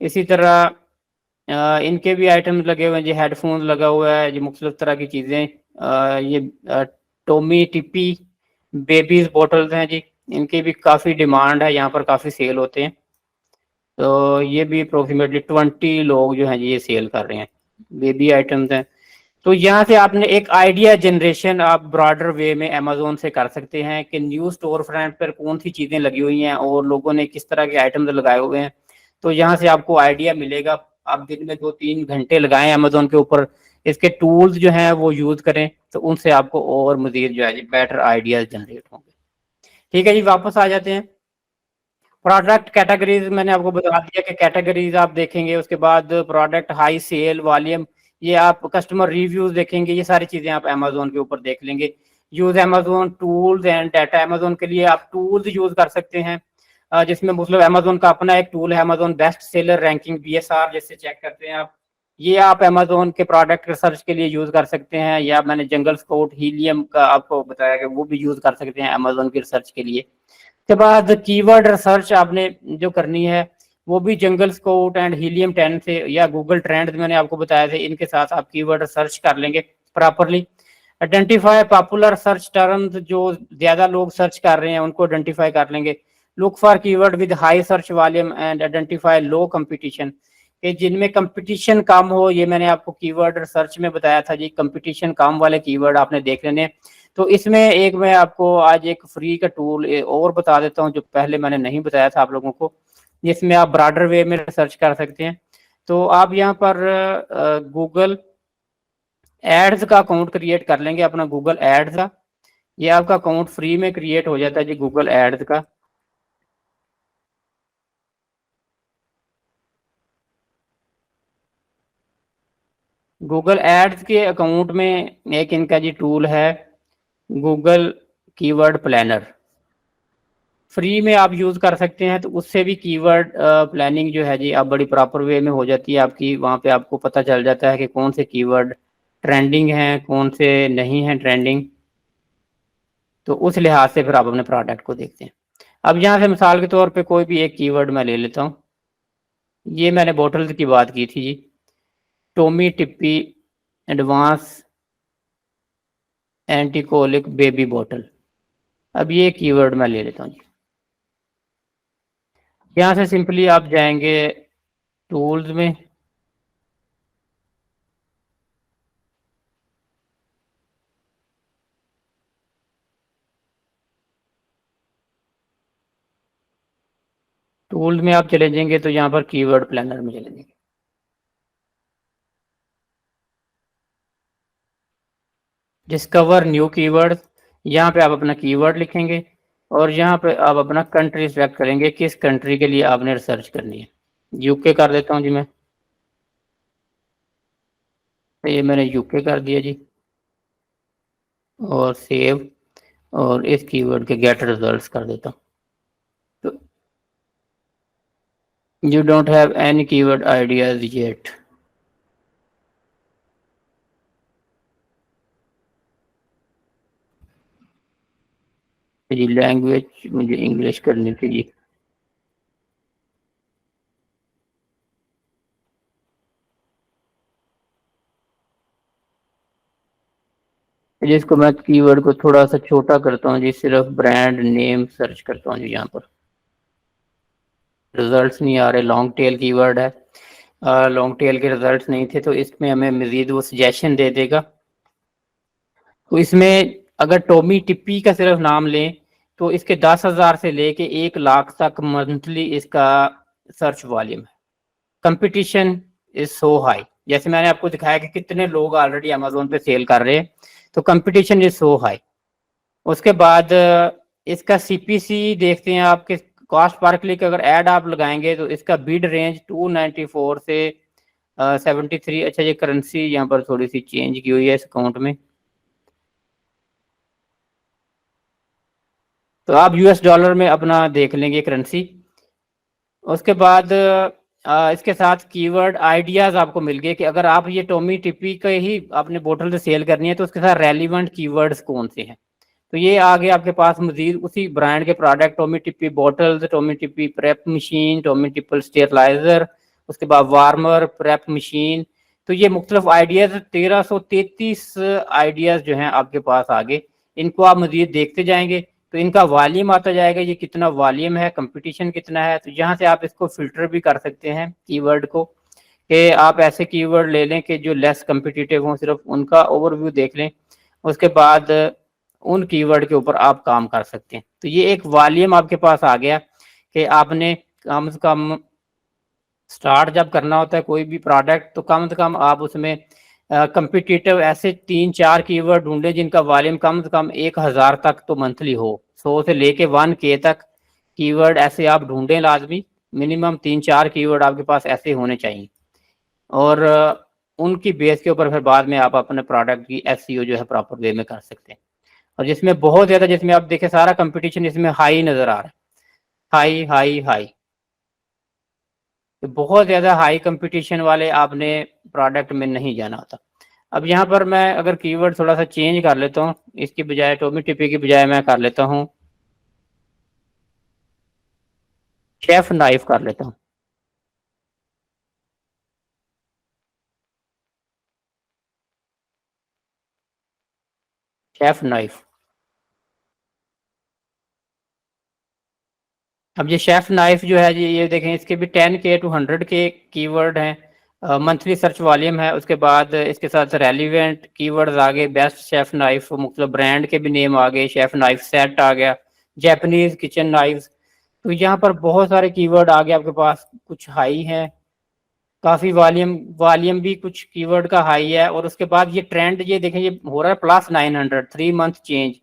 इसी तरह इनके भी आइटम लगे हुए हैं जी, हेडफोन लगा हुआ है जी, मुख्तलिफ तरह की चीज़ें। ये टोमी टिप्पी बेबीज बॉटल्स हैं जी, इनकी भी काफ़ी डिमांड है, यहाँ पर काफ़ी सेल होते हैं। तो ये भी अप्रोक्सीमेटली 20 लोग जो हैं जी ये सेल कर रहे हैं, बेबी आइटम्स हैं। तो यहाँ से आपने एक आइडिया जनरेशन आप ब्रॉडर वे में अमेजोन से कर सकते हैं कि न्यू स्टोर फ्रंट पर कौन सी चीज़ें लगी हुई हैं और लोगों ने किस तरह के आइटम्स लगाए हुए हैं। तो यहाँ से आपको आइडिया मिलेगा। आप दिन में 2-3 घंटे लगाएं अमेजोन के ऊपर, इसके टूल्स जो हैं वो यूज़ करें, तो उनसे आपको और मजीद जो है बेटर आइडियाज जनरेट होंगे। ठीक है जी, वापस आ जाते हैं। प्रोडक्ट कैटेगरीज मैंने आपको बता दिया कि कैटेगरीज आप देखेंगे, उसके बाद प्रोडक्ट हाई सेल वॉल्यूम, ये आप कस्टमर रिव्यूज देखेंगे, ये सारी चीजें आप अमेजोन के ऊपर देख लेंगे। Use Amazon tools and data, Amazon के लिए आप टूल्स यूज कर सकते हैं, जिसमें मतलब अमेजोन का अपना एक टूल है Amazon best seller ranking BSR, जिससे चेक करते हैं आप। ये आप अमेजोन के प्रोडक्ट रिसर्च के लिए यूज कर सकते हैं, या मैंने जंगल स्काउट हीलियम का आपको बताया कि वो भी यूज कर सकते हैं अमेजोन की रिसर्च के लिए। के बाद कीवर्ड रिसर्च आपने जो करनी है वो भी जंगल स्काउट एंड हीलियम 10 से, या गूगल ट्रेंड मैंने आपको बताया थे, इनके साथ आप कीवर्ड रिसर्च कर लेंगे properly. Identify popular search terms, जो ज्यादा लोग सर्च कर रहे हैं उनको आइडेंटिफाई कर लेंगे। Look for keyword with high search volume and identify low competition, कि जिनमें कंपटीशन कम हो। ये मैंने आपको कीवर्ड रिसर्च में बताया था जी, कंपटीशन कम वाले कीवर्ड आपने देख लेने। तो इसमें एक मैं आपको आज एक फ्री का टूल और बता देता हूँ जो पहले मैंने नहीं बताया था आप लोगों को, जिसमें आप ब्रॉडर वे में रिसर्च कर सकते हैं। तो आप यहाँ पर गूगल एड्स का अकाउंट क्रिएट कर लेंगे, अपना गूगल एड्स का। ये आपका अकाउंट फ्री में क्रिएट हो जाता है जी गूगल एड्स का। गूगल एड्स के अकाउंट में एक इनका जी टूल है गूगल कीवर्ड प्लानर, फ्री में आप यूज कर सकते हैं। तो उससे भी कीवर्ड प्लानिंग जो है जी आप बड़ी प्रॉपर वे में हो जाती है आपकी। वहाँ पे आपको पता चल जाता है कि कौन से कीवर्ड ट्रेंडिंग हैं, कौन से नहीं हैं ट्रेंडिंग। तो उस लिहाज से फिर आप अपने प्रोडक्ट को देखते हैं। अब यहाँ से मिसाल के तौर पे कोई भी एक कीवर्ड मैं ले लेता हूँ। ये मैंने बॉटल्स की बात की थी जी, टोमी टिप्पी एडवांस एंटीकोलिक बेबी बॉटल। अब ये कीवर्ड मैं ले लेता हूँ जी। यहाँ से सिंपली आप जाएंगे टूल्स में, टूल्स में आप चले जाएंगे तो यहाँ पर कीवर्ड प्लानर में चले जाएंगे। डिस्कवर न्यू कीवर्ड, यहाँ पे आप अपना कीवर्ड लिखेंगे और यहाँ पे आप अपना कंट्री सेलेक्ट करेंगे, किस कंट्री के लिए आपने रिसर्च करनी है। यूके कर देता हूँ जी मैं, तो ये मैंने यूके कर दिया जी, और सेव, और इस कीवर्ड के गेट रिजल्ट्स कर देता हूँ। तो you don't have any keyword ideas yet. जी लैंग्वेज मुझे इंग्लिश करनी थी जी। जिसको मैं कीवर्ड को थोड़ा सा छोटा करता हूँ जी, सिर्फ ब्रांड नेम सर्च करता हूँ जी। यहाँ पर रिजल्ट्स नहीं आ रहे, लॉन्ग टेल कीवर्ड है। लॉन्ग टेल के रिजल्ट नहीं थे, तो इसमें हमें मजीद वो सजेशन दे देगा। तो इसमें अगर टॉमी टिप्पी का सिर्फ नाम लें तो इसके 10,000 से लेके 1 लाख तक मंथली इसका सर्च वॉल्यूम है। कंपटीशन इज सो हाई, जैसे मैंने आपको दिखाया कि कितने लोग ऑलरेडी अमेजोन पे सेल कर रहे हैं, तो कंपटीशन इज सो हाई। उसके बाद इसका सीपीसी देखते हैं, आपके कॉस्ट पर क्लिक अगर ऐड आप लगाएंगे तो इसका बिड रेंज 294 से 73। अच्छा, ये करेंसी यहाँ पर थोड़ी सी चेंज की हुई है इस अकाउंट में, तो आप यूएस डॉलर में अपना देख लेंगे करेंसी। उसके बाद इसके साथ कीवर्ड आइडियाज आपको मिल गए कि अगर आप ये टॉमी टिप्पी का ही आपने बोतल से सेल करनी है तो उसके साथ रेलिवेंट कीवर्ड्स कौन से हैं। तो ये आगे आपके पास मजीद उसी ब्रांड के product, Tommee Tippee bottles, Tommee Tippee prep machine, Tommee Tippee steriliser, उसके बाद वार्मर, प्रेप मशीन। तो ये मुख्तलिफ आइडियाज 1333 आइडियाज जो हैं आपके पास आगे, इनको आप मजीद देखते जाएंगे तो इनका वॉल्यूम आता जाएगा, ये कितना वॉल्यूम है, कंपटीशन कितना है। तो यहाँ से आप इसको फिल्टर भी कर सकते हैं कीवर्ड को, कि आप ऐसे कीवर्ड ले लें कि जो लेस कम्पिटिटिव हों, सिर्फ उनका ओवरव्यू देख लें, उसके बाद उन कीवर्ड के ऊपर आप काम कर सकते हैं। तो ये एक वॉल्यूम आपके पास आ गया कि आपने कम से कम स्टार्ट जब करना होता है कोई भी प्रोडक्ट, तो कम से कम आप उसमें कंपिटिटिव ऐसे 3-4 कीवर्ड ढूंढे जिनका वॉल्यूम कम से कम 1,000 तक तो मंथली हो, 100 से लेके 1K तक कीवर्ड ऐसे आप ढूंढें लाजमी। मिनिमम 3-4 कीवर्ड आपके पास ऐसे होने चाहिए, और उनकी बेस के ऊपर फिर बाद में आप अपने प्रोडक्ट की एसईओ जो है प्रॉपर वे में कर सकते हैं। और जिसमें बहुत ज़्यादा, जिसमें आप देखें सारा कंपटीशन इसमें हाई नज़र आ रहा है, हाई हाई हाई, तो बहुत ज़्यादा हाई कंपटीशन वाले आपने प्रोडक्ट में नहीं जाना होता। अब यहाँ पर मैं अगर कीवर्ड थोड़ा सा चेंज कर लेता हूँ, इसकी बजाय टॉमी टिप्पी की बजाय मैं कर लेता हूँ शेफ नाइफ कर लेता हूँ। Chef knife. अब ये शेफ नाइफ जो है ये देखें, इसके भी 10K to 100K कीवर्ड हैं, मंथली सर्च वॉल्यूम है। उसके बाद इसके साथ रेलिवेंट कीवर्ड्स आ गए, बेस्ट शेफ नाइफ, मतलब ब्रांड के भी नेम आ गए, शेफ नाइफ सेट आ गया, जैपनीज किचन नाइफ्स। तो यहाँ पर बहुत सारे कीवर्ड आ गए आपके पास, कुछ हाई हैं, काफ़ी वॉल्यूम वॉल्यूम भी कुछ कीवर्ड का हाई है। और उसके बाद ये ट्रेंड ये देखें, ये हो रहा है +900 3 मंथ चेंज।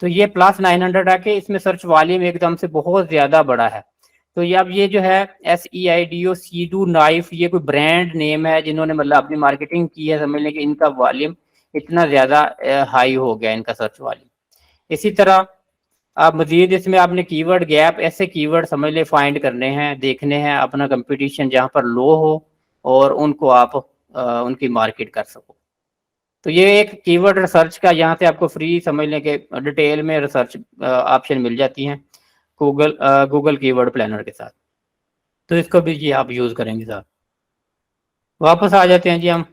तो ये +900 आके इसमें सर्च वॉल्यूम एकदम से बहुत ज़्यादा बड़ा है। तो ये अब ये जो है SEIDO सीडू नाइफ, ये कोई ब्रांड नेम है जिन्होंने मतलब अपनी मार्केटिंग की है, समझ लें कि इनका वॉल्यूम इतना ज़्यादा हाई हो गया इनका सर्च वॉल्यूम। इसी तरह आप मजीद इसमें आपने कीवर्ड गैप, ऐसे कीवर्ड समझ ले फाइंड करने हैं, देखने हैं अपना कंपटीशन जहाँ पर लो हो और उनको आप उनकी मार्केट कर सको। तो ये एक कीवर्ड रिसर्च का, यहाँ से आपको फ्री समझ लें कि डिटेल में रिसर्च ऑप्शन मिल जाती हैं गूगल कीवर्ड प्लानर के साथ। तो इसको भी जी आप यूज़ करेंगे साथ। वापस आ जाते हैं जी हम।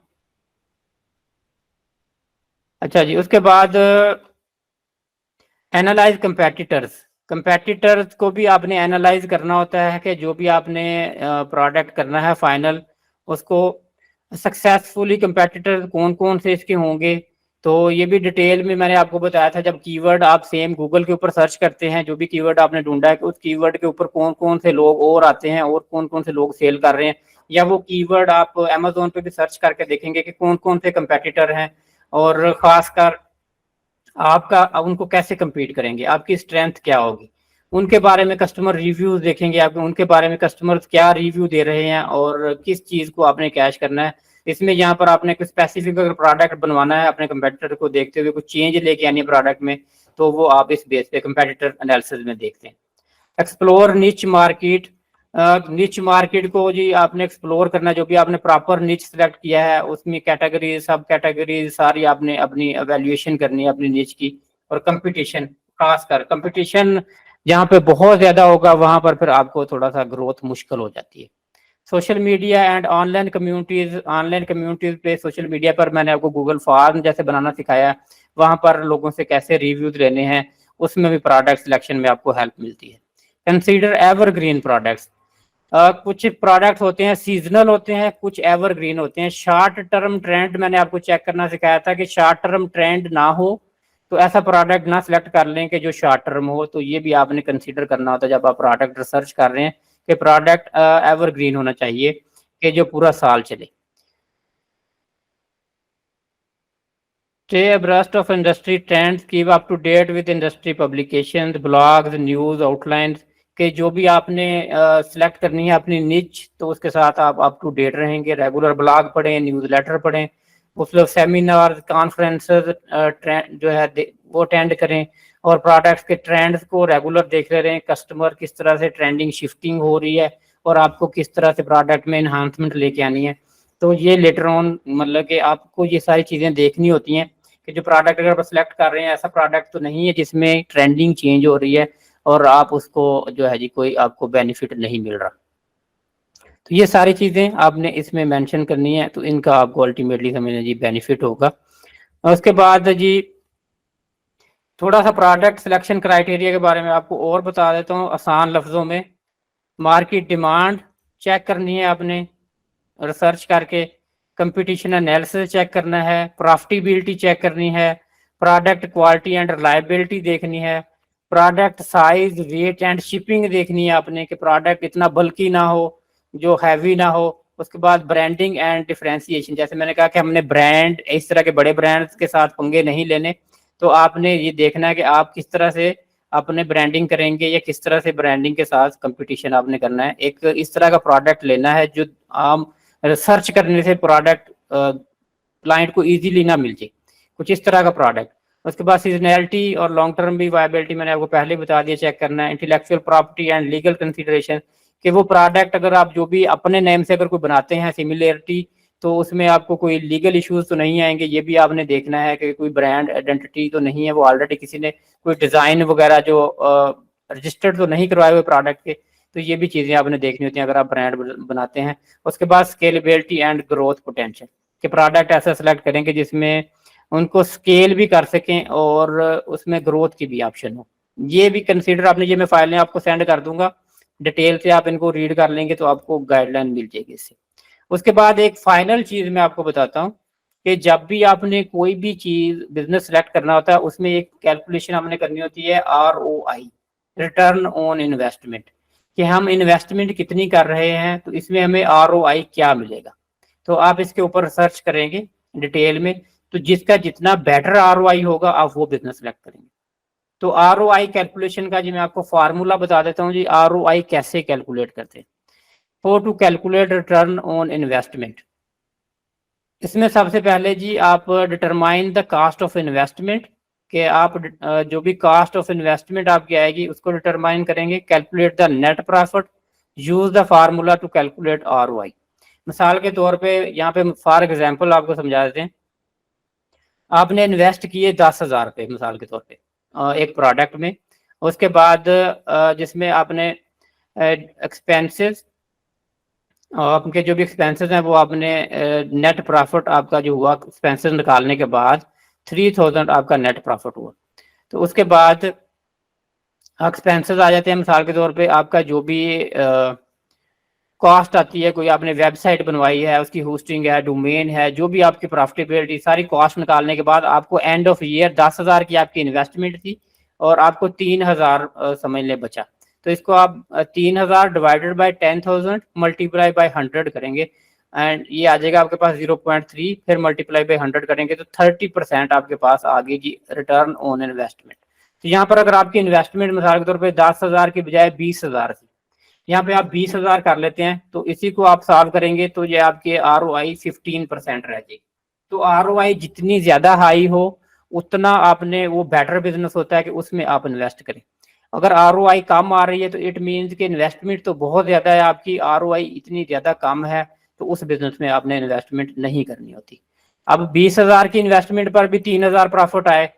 अच्छा जी, उसके बाद एनालाइज कंपेटिटर्स। कंपेटिटर्स को भी आपने एनालाइज करना होता है कि जो भी आपने प्रोडक्ट करना है फाइनल, उसको सक्सेसफुली कंपेटिटर कौन कौन से इसके होंगे। तो ये भी डिटेल में मैंने आपको बताया था, जब कीवर्ड आप सेम गूगल के ऊपर सर्च करते हैं, जो भी कीवर्ड आपने ढूंढा है कि उस कीवर्ड के ऊपर कौन कौन से लोग और आते हैं और कौन कौन से लोग सेल कर रहे हैं, या वो कीवर्ड आप अमेजोन पे भी सर्च करके देखेंगे कि कौन कौन से कंपेटिटर हैं, और खासकर आपका उनको कैसे compete करेंगे, आपकी स्ट्रेंथ क्या होगी, उनके बारे में कस्टमर रिव्यूज देखेंगे, आप उनके बारे में कस्टमर क्या रिव्यू दे रहे हैं और किस चीज़ को आपने कैश करना है। इसमें यहाँ पर आपने कुछ स्पेसिफिक अगर प्रोडक्ट बनवाना है अपने कंपेटिटर को देखते हुए, कुछ चेंज लेके आनी है प्रोडक्ट में, तो वो आप इस बेस पे कंपेटिटर एनालिसिस में देखते हैं। एक्सप्लोर निच मार्केट। निच मार्केट को जी आपने एक्सप्लोर करना, जो भी आपने प्रॉपर निच सेलेक्ट किया है उसमें कैटेगरीज सब कैटेगरीज सारी आपने अपनी एवेल्युएशन करनी है अपनी निच की। और कंपटीशन, खासकर कंपटीशन जहाँ पे बहुत ज्यादा होगा वहां पर फिर आपको थोड़ा सा ग्रोथ मुश्किल हो जाती है। Social media and online communities पे, सोशल मीडिया पर मैंने आपको गूगल फॉर्म जैसे बनाना सिखाया, वहां पर लोगों से कैसे रिव्यूज लेने हैं, उसमें भी प्रोडक्ट सिलेक्शन में आपको हेल्प मिलती है। Consider evergreen products. कुछ प्रोडक्ट होते हैं सीजनल होते हैं, कुछ एवरग्रीन होते हैं। शॉर्ट टर्म ट्रेंड मैंने आपको चेक करना सिखाया था कि शॉर्ट टर्म ट्रेंड ना हो तो ऐसा प्रोडक्ट ना सिलेक्ट कर लें कि जो शॉर्ट टर्म हो। तो ये भी आपने कंसीडर करना होता है जब आप प्रोडक्ट रिसर्च कर रहे हैं कि प्रोडक्ट एवरग्रीन होना चाहिए कि जो पूरा साल चले। Stay abreast of industry trends, keep up to date with industry publications, blogs, news, outlines के जो भी आपने सिलेक्ट करनी है अपनी निच, तो उसके साथ आप अप टू डेट रहेंगे। रेगुलर ब्लॉग पढ़ें, न्यूज़लेटर पढ़ें, उसमें सेमिनार कॉन्फ्रेंसेस जो है वो अटेंड करें, और प्रोडक्ट्स के ट्रेंड्स को रेगुलर देखते रहें। कस्टमर किस तरह से ट्रेंडिंग शिफ्टिंग हो रही है और आपको किस तरह से प्रोडक्ट में इन्हांसमेंट लेके आनी है। तो ये लेटर ऑन मतलब कि आपको ये सारी चीज़ें देखनी होती हैं कि जो प्रोडक्ट अगर आप सिलेक्ट कर रहे हैं ऐसा प्रोडक्ट तो नहीं है जिसमें ट्रेंडिंग चेंज हो रही है और आप उसको जो है जी कोई आपको बेनिफिट नहीं मिल रहा। तो ये सारी चीज़ें आपने इसमें मेंशन करनी है, तो इनका आपको अल्टीमेटली समझना जी बेनिफिट होगा। और उसके बाद जी थोड़ा सा प्रोडक्ट सिलेक्शन क्राइटेरिया के बारे में आपको और बता देता हूँ आसान लफ्ज़ों में। मार्केट डिमांड चेक करनी है आपने रिसर्च करके, कंपटीशन एनालिसिस चेक करना है, प्रॉफिटेबिलिटी चेक करनी है, प्रोडक्ट क्वालिटी एंड रिलायबिलिटी देखनी है, product size weight and shipping देखनी है आपने कि प्रोडक्ट इतना बल्कि ना हो, जो हैवी ना हो। उसके बाद ब्रांडिंग एंड डिफरेंशिएशन, जैसे मैंने कहा कि हमने ब्रांड इस तरह के बड़े ब्रांड्स के साथ पंगे नहीं लेने, तो आपने ये देखना है कि आप किस तरह से अपने ब्रांडिंग करेंगे या किस तरह से ब्रांडिंग के साथ कंपटीशन आपने करना है। एक इस तरह का प्रोडक्ट लेना है जो आम सर्च करने से प्रोडक्ट क्लाइंट को इजीली ना मिल जाए, कुछ इस तरह का प्रोडक्ट। उसके बाद सीजनैलिटी और लॉन्ग टर्म भी वायबिलिटी मैंने आपको पहले बता दिया चेक करना है। Intellectual property and legal consideration कि वो प्रोडक्ट अगर आप जो भी अपने नेम से अगर कोई बनाते हैं सिमिलरिटी, तो उसमें आपको कोई लीगल इश्यूज तो नहीं आएंगे। ये भी आपने देखना है कि कोई ब्रांड आइडेंटिटी तो नहीं है, वो ऑलरेडी किसी ने कोई डिज़ाइन वगैरह जो रजिस्टर्ड तो नहीं करवाए हुए प्रोडक्ट के। तो ये भी चीज़ें आपने देखनी होती हैं अगर आप ब्रांड बनाते हैं। उसके बाद स्केलेबिलिटी एंड ग्रोथ पोटेंशियल कि प्रोडक्ट ऐसा सेलेक्ट करेंगे जिसमें उनको स्केल भी कर सकें और उसमें ग्रोथ की भी ऑप्शन हो। ये भी कंसीडर आपने, ये मैं फाइलें आपको सेंड कर दूंगा, डिटेल से आप इनको रीड कर लेंगे तो आपको गाइडलाइन मिल जाएगी इससे। उसके बाद एक फाइनल चीज़ मैं आपको बताता हूँ कि जब भी आपने कोई भी चीज़ बिजनेस सेलेक्ट करना होता है उसमें एक कैलकुलेशन हमने करनी होती है ROI, रिटर्न ऑन इन्वेस्टमेंट, कि हम इन्वेस्टमेंट कितनी कर रहे हैं तो इसमें हमें ROI क्या मिलेगा। तो आप इसके ऊपर सर्च करेंगे डिटेल में, तो जिसका जितना बेटर ROI होगा आप वो बिजनेस सेलेक्ट करेंगे। तो ROI कैलकुलेशन का जी मैं आपको फार्मूला बता देता हूँ जी, ROI कैसे कैलकुलेट करते हैं। How to calculate return on investment, इसमें सबसे पहले जी आप determine the cost of investment, कि आप जो भी कास्ट ऑफ इन्वेस्टमेंट आपकी आएगी उसको डिटरमाइन करेंगे। Calculate the net profit, use the formula to calculate ROI। मिसाल के तौर पे यहाँ पे फॉर एग्जांपल आपको समझा देते हैं, आपने इन्वेस्ट किए 10,000 रुपये मिसाल के तौर पे एक प्रोडक्ट में। उसके बाद जिसमें आपने एक्सपेंसेस, आपके जो भी एक्सपेंसेस हैं वो आपने नेट प्रॉफिट आपका जो हुआ एक्सपेंसेस निकालने के बाद 3,000 आपका नेट प्रॉफिट हुआ। तो उसके बाद एक्सपेंसेस आ जाते हैं, मिसाल के तौर पे आपका जो भी कॉस्ट आती है, कोई आपने वेबसाइट बनवाई है उसकी होस्टिंग है, डोमेन है, जो भी आपकी प्रॉफिटेबिलिटी सारी कॉस्ट निकालने के बाद आपको एंड ऑफ ईयर 10,000 की आपकी इन्वेस्टमेंट थी और आपको 3,000 समझ लें बचा। तो इसको आप 3,000 डिवाइडेड बाय 10,000 मल्टीप्लाई बाय 100 करेंगे एंड ये आ जाएगा आपके पास 0.3, फिर मल्टीप्लाई बाय 100 करेंगे तो 30% आपके पास आ गई जी रिटर्न ऑन इन्वेस्टमेंट। तो यहाँ पर अगर आपकी इन्वेस्टमेंट मिसाल के तौर पर 10,000 की बजाय 20,000 थी, यहाँ पे आप 20,000 कर लेते हैं, तो इसी को आप सॉल्व करेंगे तो ये आपके ROI 15% रह जाएगी। तो ROI जितनी ज्यादा हाई हो उतना आपने वो बेटर बिजनेस होता है कि उसमें आप इन्वेस्ट करें। अगर ROI कम आ रही है तो इट मीन्स कि इन्वेस्टमेंट तो बहुत ज्यादा है आपकी, ROI इतनी ज्यादा कम है तो उस बिजनेस में आपने इन्वेस्टमेंट नहीं करनी होती। अब 20,000 की इन्वेस्टमेंट पर भी 3,000 प्रॉफिट आए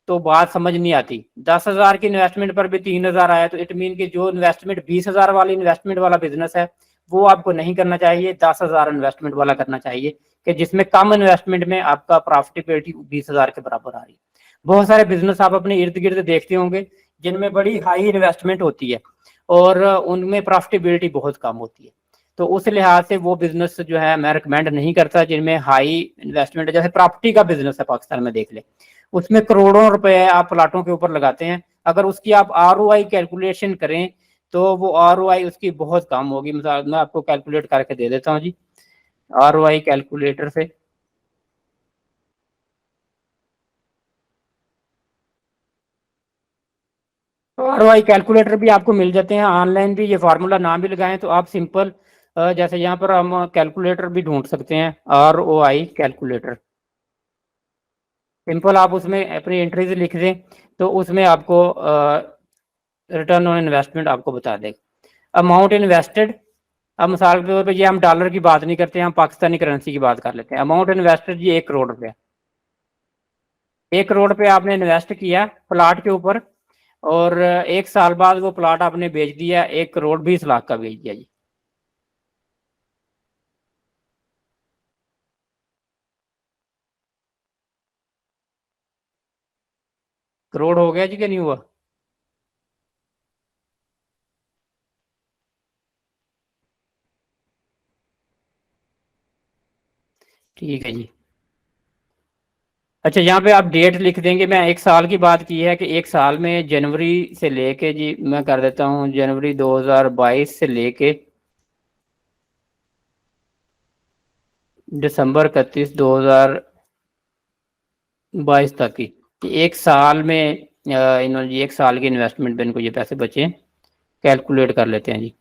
तो बात समझ नहीं आती। 10,000 की इन्वेस्टमेंट पर भी 3,000 आया तो इट मीन कि जो इन्वेस्टमेंट 20,000 वाली इन्वेस्टमेंट वाला बिजनेस है वो आपको नहीं करना चाहिए, 10,000 इन्वेस्टमेंट वाला करना चाहिए कि जिसमें कम इन्वेस्टमेंट में आपका प्रॉफिटेबिलिटी 20,000 के बराबर आ रही है। बहुत सारे बिजनेस आप अपने इर्द गिर्द देखते होंगे जिनमें बड़ी हाई इन्वेस्टमेंट होती है और उनमें प्रॉफिटेबिलिटी बहुत कम होती है। तो उस लिहाज से वो बिजनेस जो है मैं रिकमेंड नहीं करता जिनमें हाई इन्वेस्टमेंट, जैसे प्रॉपर्टी का बिजनेस है पाकिस्तान में देख ले, उसमें करोड़ों रुपए आप प्लाटों के ऊपर लगाते हैं, अगर उसकी आप ROI कैलकुलेशन करें तो वो ROI उसकी बहुत कम होगी। मिसाल मैं आपको कैलकुलेट करके दे देता हूँ जी, ROI कैलकुलेटर से। तो ROI कैलकुलेटर भी आपको मिल जाते हैं ऑनलाइन भी, ये फार्मूला ना भी लगाएं तो आप सिंपल जैसे यहाँ पर हम कैलकुलेटर भी ढूंढ सकते हैं, ROI कैलकुलेटर, सिंपल आप उसमें अपनी एंट्रीज लिख दें तो उसमें आपको रिटर्न ऑन इन्वेस्टमेंट आपको बता देगा। अमाउंट इन्वेस्टेड, अब मिसाल के तौर पर ये हम डॉलर की बात नहीं करते हैं, हम पाकिस्तानी करेंसी की बात कर लेते हैं। अमाउंट इन्वेस्टेड ये 1 करोड़ रुपया, 1 करोड़ रुपये आपने इन्वेस्ट किया प्लाट के ऊपर, और 1 साल बाद वो प्लाट आपने बेच दिया, 1 करोड़ 20 लाख का बेच दिया जी। करोड़ हो गया जी कि नहीं हुआ? ठीक है जी। अच्छा, यहाँ पे आप डेट लिख देंगे, मैं 1 साल की बात की है कि 1 साल में जनवरी से लेके जी, मैं कर देता हूँ जनवरी 2022 से लेके दिसंबर 31 2022 तक की, कि 1 साल में इन्होंने 1 साल की इन्वेस्टमेंट पे इनको ये पैसे बचे, कैलकुलेट कर लेते हैं जी।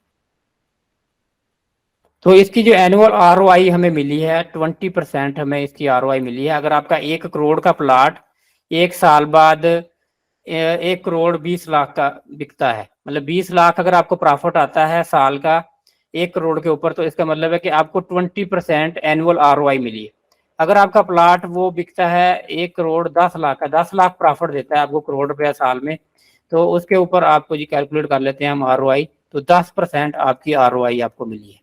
तो इसकी जो एनुअल ROI हमें मिली है 20% हमें इसकी ROI मिली है। अगर आपका 1 करोड़ का प्लाट 1 साल बाद 1 करोड़ 20 लाख का बिकता है, मतलब 20 लाख अगर आपको प्रॉफिट आता है साल का 1 करोड़ के ऊपर, तो इसका मतलब है कि आपको 20% एनुअल ROI मिली है। अगर आपका प्लाट वो बिकता है 1 करोड़ 10 लाख का, 10 लाख प्रॉफिट देता है आपको, करोड़ रुपया साल में, तो उसके ऊपर आपको जी कैलकुलेट कर लेते हैं हम ROI, तो 10% आपकी ROI आपको मिली है।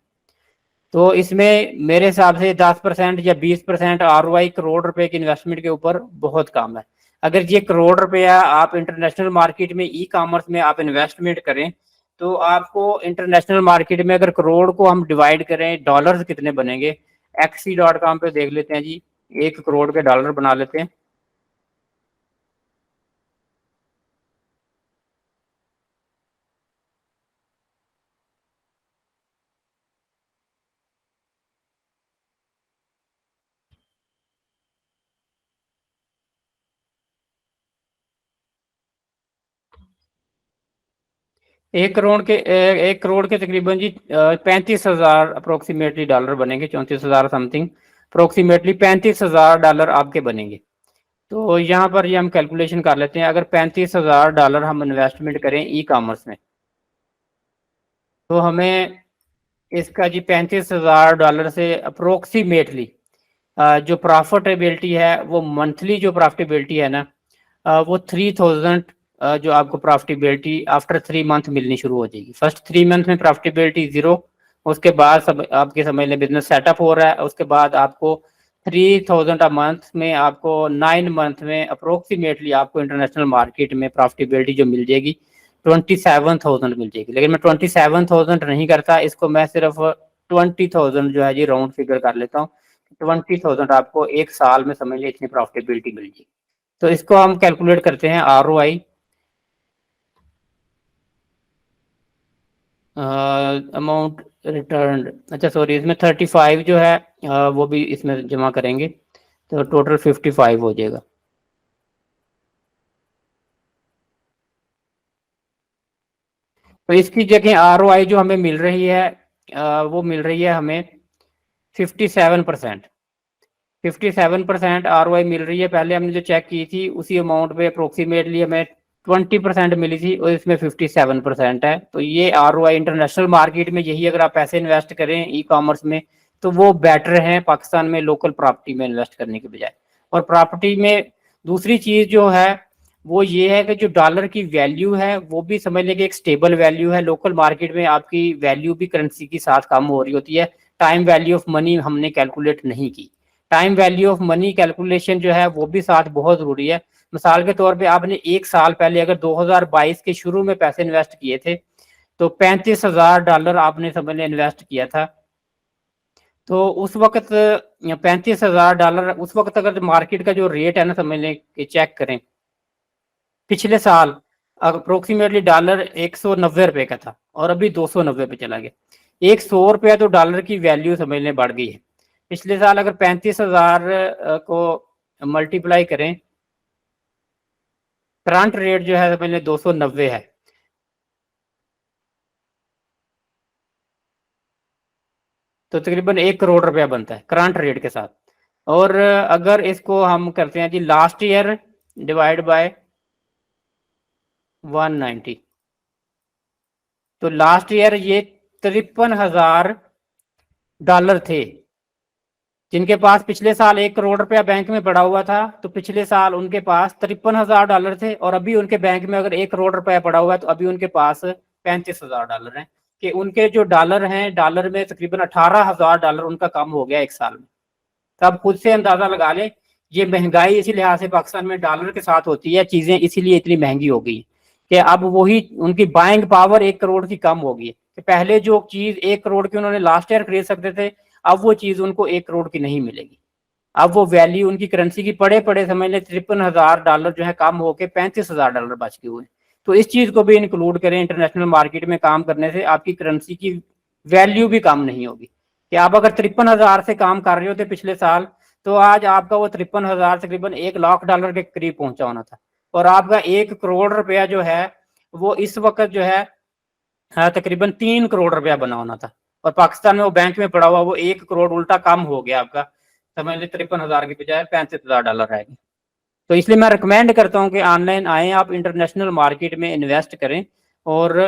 तो इसमें मेरे हिसाब से 10% या 20% ROI करोड़ रुपए की इन्वेस्टमेंट के ऊपर बहुत कम है। अगर ये करोड़ रुपया आप इंटरनेशनल मार्केट में E-कॉमर्स में आप इन्वेस्टमेंट करें, तो आपको इंटरनेशनल मार्केट में अगर करोड़ को हम डिवाइड करें, डॉलर्स कितने बनेंगे, XC.com पे देख लेते हैं जी, 1 करोड़ के डॉलर बना लेते हैं। 1 करोड़ के तकरीबन जी 35,000 अप्रोक्सीमेटली डॉलर बनेंगे, 34,000 समथिंग, अप्रोक्सीमेटली 35,000 डॉलर आपके बनेंगे। तो यहाँ पर ये हम कैलकुलेशन कर लेते हैं, अगर 35,000 डॉलर हम इन्वेस्टमेंट करें E-कॉमर्स में, तो हमें इसका जी 35,000 डॉलर से अप्रोक्सीमेटली जो प्रॉफिटेबिलिटी है, वो मंथली जो प्रॉफिटेबिलिटी है ना, वो 3,000 जो आपको प्रॉफिटेबिलिटी आफ्टर 3 मंथ मिलनी शुरू हो जाएगी। फर्स्ट 3 मंथ में प्रॉफिटेबिलिटी जीरो, उसके बाद सब आपके समझ लें बिजनेस सेटअप हो रहा है, उसके बाद आपको 3,000 अ मंथ में आपको 9 मंथ में अप्रोक्सीमेटली आपको इंटरनेशनल मार्केट में प्रॉफिटेबिलिटी जो मिल जाएगी 27,000 मिल जाएगी। लेकिन मैं 27,000 नहीं करता, इसको मैं सिर्फ 20,000 जो है जी राउंड फिगर कर लेता हूँ। 20,000 आपको 1 साल में समझ लीजिए इतनी प्रॉफिटेबिलिटी मिल जाएगी। तो इसको हम कैलकुलेट करते हैं ROI, अमाउंट रिटर्न, अच्छा सॉरी, इसमें 35 जो है वो भी इसमें जमा करेंगे, तो टोटल 55 हो जाएगा। तो इसकी जगह ROI जो हमें मिल रही है वो मिल रही है हमें 57%। 57% ROI मिल रही है। पहले हमने जो चेक की थी उसी अमाउंट पे अप्रोक्सीमेटली हमें 20% मिली थी, और इसमें 57% है। तो ये ROI इंटरनेशनल मार्केट में यही अगर आप पैसे इन्वेस्ट करें E-कॉमर्स में, तो वो बेटर है पाकिस्तान में लोकल प्रॉपर्टी में इन्वेस्ट करने के बजाय। और प्रॉपर्टी में दूसरी चीज जो है वो ये है कि जो डॉलर की वैल्यू है वो भी समझ लें कि एक स्टेबल वैल्यू है। लोकल मार्केट में आपकी वैल्यू भी करेंसी के साथ कम हो रही होती है। टाइम वैल्यू ऑफ मनी हमने कैलकुलेट नहीं की। Time value of money calculation जो है वो भी साथ बहुत जरूरी है। मिसाल के तौर पे आपने 1 साल पहले अगर 2022 के शुरू में पैसे इन्वेस्ट किए थे, तो $35,000 आपने समझ लें इन्वेस्ट किया था। तो उस वक्त $35,000 उस वक्त अगर मार्केट का जो रेट है ना, समझ लें कि चेक करें, पिछले साल अप्रोक्सीमेटली डॉलर $190 का था और अभी $290 पे चला गया। $100 तो डॉलर की वैल्यू समझ लें बढ़ गई है। पिछले साल अगर 35,000 को मल्टीप्लाई करें, करंट रेट जो है समझ लें 290 है, तो तकरीबन ₹1 करोड़ बनता है करंट रेट के साथ। और अगर इसको हम करते हैं जी लास्ट ईयर डिवाइड बाय 190, तो लास्ट ईयर ये $53,000 थे जिनके पास पिछले साल ₹1 करोड़ बैंक में पड़ा हुआ था। तो पिछले साल उनके पास $53,000 थे और अभी उनके बैंक में अगर ₹1 करोड़ पड़ा हुआ है तो अभी उनके पास $35,000 हैं। कि उनके जो डॉलर हैं, डॉलर में तकरीबन $18,000 उनका कम हो गया एक साल में। तो आप खुद से अंदाजा लगा लें, ये महंगाई इसी लिहाज से पाकिस्तान में डॉलर के साथ होती है, चीजें इसीलिए इतनी महंगी हो गई कि अब वही उनकी बाइंग पावर 1 करोड़ की कम हो गई है। कि पहले जो चीज 1 करोड़ की उन्होंने लास्ट ईयर खरीद सकते थे, अब वो चीज उनको 1 करोड़ की नहीं मिलेगी। अब वो वैल्यू उनकी करेंसी की पड़े पड़े समझ लें $53,000 जो है कम होकर $35,000 बच के हुए। तो इस चीज को भी इंक्लूड करें, इंटरनेशनल मार्केट में काम करने से आपकी करेंसी की वैल्यू भी कम नहीं होगी। कि आप अगर 53,000 से काम कर रहे होते पिछले साल, तो आज आपका वो 53,000 तकरीबन $1 लाख के करीब पहुंचा होना था। और आपका ₹1 करोड़ जो है वो इस वक्त जो है तकरीबन ₹3 करोड़ बना होना था। और पाकिस्तान में वो बैंक में पड़ा हुआ वो 1 करोड़ उल्टा कम हो गया आपका, समझ लीजिए 53,000 की बजाय $35,000 रहेगा। तो इसलिए मैं रिकमेंड करता हूँ कि ऑनलाइन आए, आप इंटरनेशनल मार्केट में इन्वेस्ट करें और